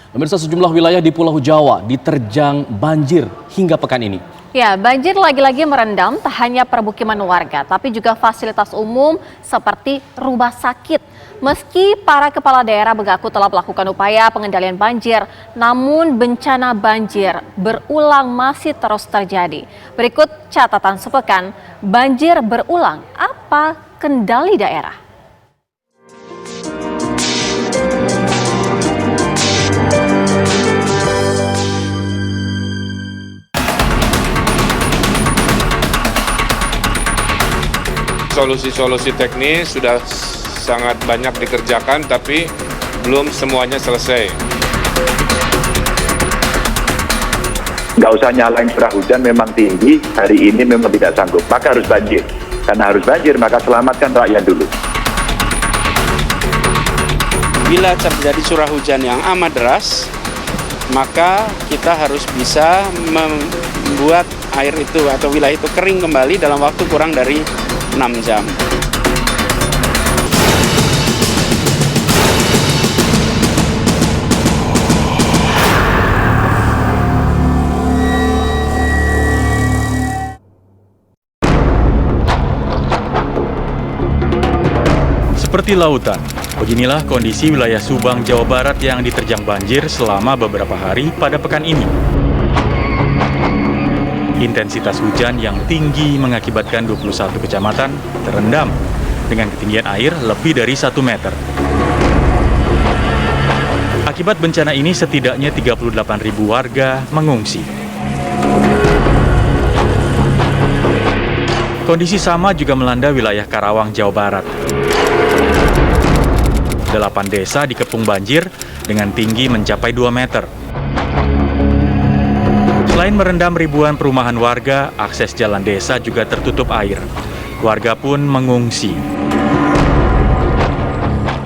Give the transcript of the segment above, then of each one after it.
Pemirsa, sejumlah wilayah di Pulau Jawa diterjang banjir hingga pekan ini. Ya, banjir lagi-lagi merendam tak hanya permukiman warga, tapi juga fasilitas umum seperti rumah sakit. Meski para kepala daerah mengaku telah melakukan upaya pengendalian banjir, namun bencana banjir berulang masih terus terjadi. Berikut catatan sepekan, banjir berulang, apa kendali daerah? Solusi-solusi teknis sudah sangat banyak dikerjakan, tapi belum semuanya selesai. Nggak usah nyalain curah hujan memang tinggi, hari ini memang tidak sanggup, maka harus banjir. Karena harus banjir, maka selamatkan rakyat dulu. Bila terjadi curah hujan yang amat deras, maka kita harus bisa membuat air itu atau wilayah itu kering kembali dalam waktu kurang dari 6 jam. Seperti lautan, beginilah kondisi wilayah Subang, Jawa Barat yang diterjang banjir selama beberapa hari pada pekan ini. Intensitas hujan yang tinggi mengakibatkan 21 kecamatan terendam dengan ketinggian air lebih dari 1 meter. Akibat bencana ini setidaknya 38.000 warga mengungsi. Kondisi sama juga melanda wilayah Karawang, Jawa Barat. 8 desa dikepung banjir dengan tinggi mencapai 2 meter. Selain merendam ribuan perumahan warga, akses jalan desa juga tertutup air. Warga pun mengungsi.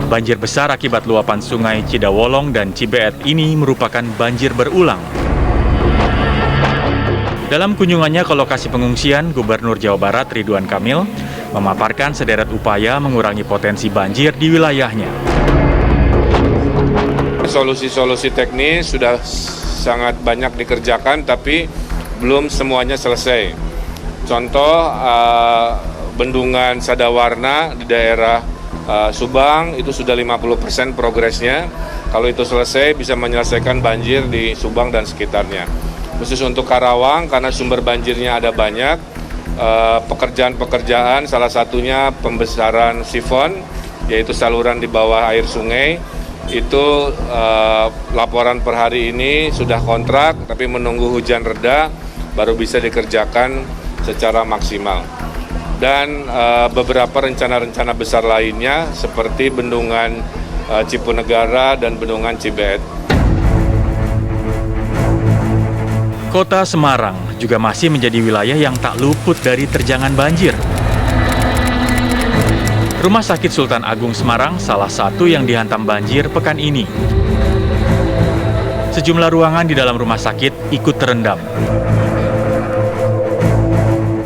Banjir besar akibat luapan sungai Cidawolong dan Cibeet ini merupakan banjir berulang. Dalam kunjungannya ke lokasi pengungsian, Gubernur Jawa Barat Ridwan Kamil memaparkan sederet upaya mengurangi potensi banjir di wilayahnya. Solusi-solusi teknis sudah sangat banyak dikerjakan, tapi belum semuanya selesai. Contoh, bendungan Sadawarna di daerah Subang itu sudah 50% progresnya. Kalau itu selesai bisa menyelesaikan banjir di Subang dan sekitarnya. Khusus untuk Karawang, karena sumber banjirnya ada banyak, pekerjaan-pekerjaan salah satunya pembesaran sifon, yaitu saluran di bawah air sungai. Itu laporan per hari ini sudah kontrak, tapi menunggu hujan reda baru bisa dikerjakan secara maksimal. Dan beberapa rencana-rencana besar lainnya seperti bendungan Cipunegara dan bendungan Cibeet. Kota Semarang juga masih menjadi wilayah yang tak luput dari terjangan banjir. Rumah Sakit Sultan Agung Semarang salah satu yang dihantam banjir pekan ini. Sejumlah ruangan di dalam rumah sakit ikut terendam.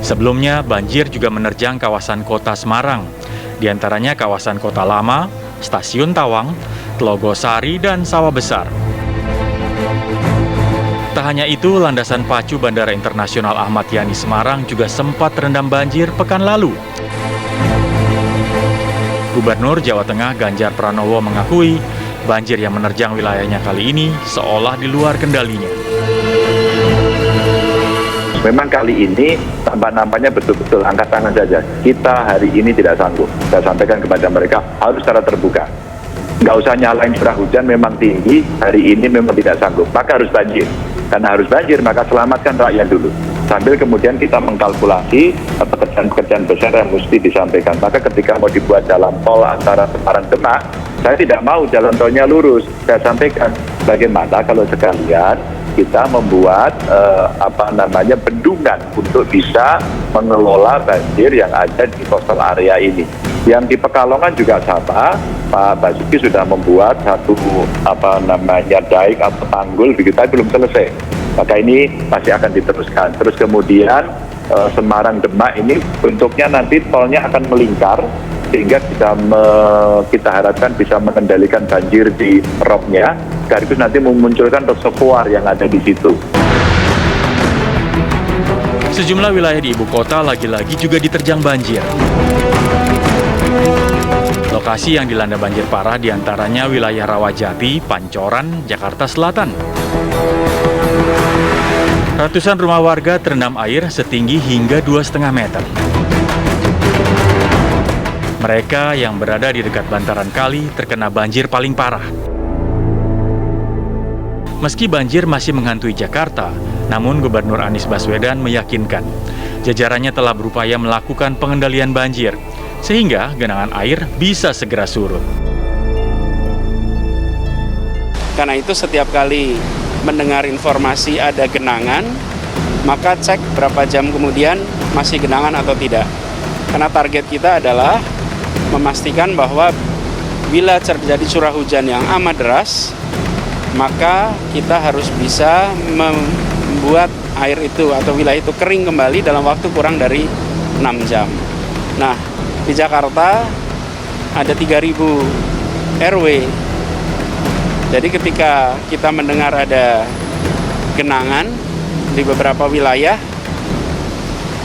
Sebelumnya, banjir juga menerjang kawasan kota Semarang, di antaranya kawasan Kota Lama, Stasiun Tawang, Tlogosari, dan Sawah Besar. Tak hanya itu, landasan pacu Bandara Internasional Ahmad Yani Semarang juga sempat terendam banjir pekan lalu. Gubernur Jawa Tengah Ganjar Pranowo mengakui banjir yang menerjang wilayahnya kali ini seolah di luar kendalinya. Memang kali ini tambah-nambahnya betul-betul angkat tangan saja. Kita hari ini tidak sanggup. Saya sampaikan kepada mereka harus secara terbuka. Nggak usah nyalain curah hujan memang tinggi, hari ini memang tidak sanggup. Maka harus banjir. Karena harus banjir, maka selamatkan rakyat dulu. Sambil kemudian kita mengkalkulasi pekerjaan-pekerjaan besar yang mesti disampaikan. Maka ketika mau dibuat jalan tol antara Semarang Demak, saya tidak mau jalan tolnya lurus. Saya sampaikan bagaimana kalau sekalian kita membuat bendungan untuk bisa mengelola banjir yang ada di coastal area ini. Yang di Pekalongan juga sama, Pak Basuki sudah membuat satu daik atau tanggul, begitu tapi belum selesai. Maka ini masih akan diteruskan. Terus kemudian Semarang Demak ini bentuknya nanti tolnya akan melingkar sehingga kita harapkan bisa mengendalikan banjir di Meropnya, sekaligus nanti memunculkan reservoir yang ada di situ. Sejumlah wilayah di ibu kota lagi-lagi juga diterjang banjir. Lokasi yang dilanda banjir parah diantaranya wilayah Rawajati, Pancoran, Jakarta Selatan. Ratusan rumah warga terendam air setinggi hingga 2,5 meter. Mereka yang berada di dekat bantaran kali terkena banjir paling parah. Meski banjir masih menghantui Jakarta, namun Gubernur Anies Baswedan meyakinkan jajarannya telah berupaya melakukan pengendalian banjir, sehingga genangan air bisa segera surut. Karena itu setiap kali mendengar informasi ada genangan, maka cek berapa jam kemudian masih genangan atau tidak. Karena target kita adalah memastikan bahwa bila terjadi curah hujan yang amat deras, maka kita harus bisa membuat air itu atau wilayah itu kering kembali dalam waktu kurang dari 6 jam. Nah, di Jakarta ada 3.000 RW. Jadi ketika kita mendengar ada genangan di beberapa wilayah,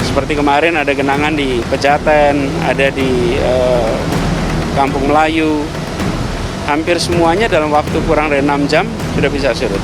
seperti kemarin ada genangan di Pejaten, ada di Kampung Melayu, hampir semuanya dalam waktu kurang dari 6 jam sudah bisa surut.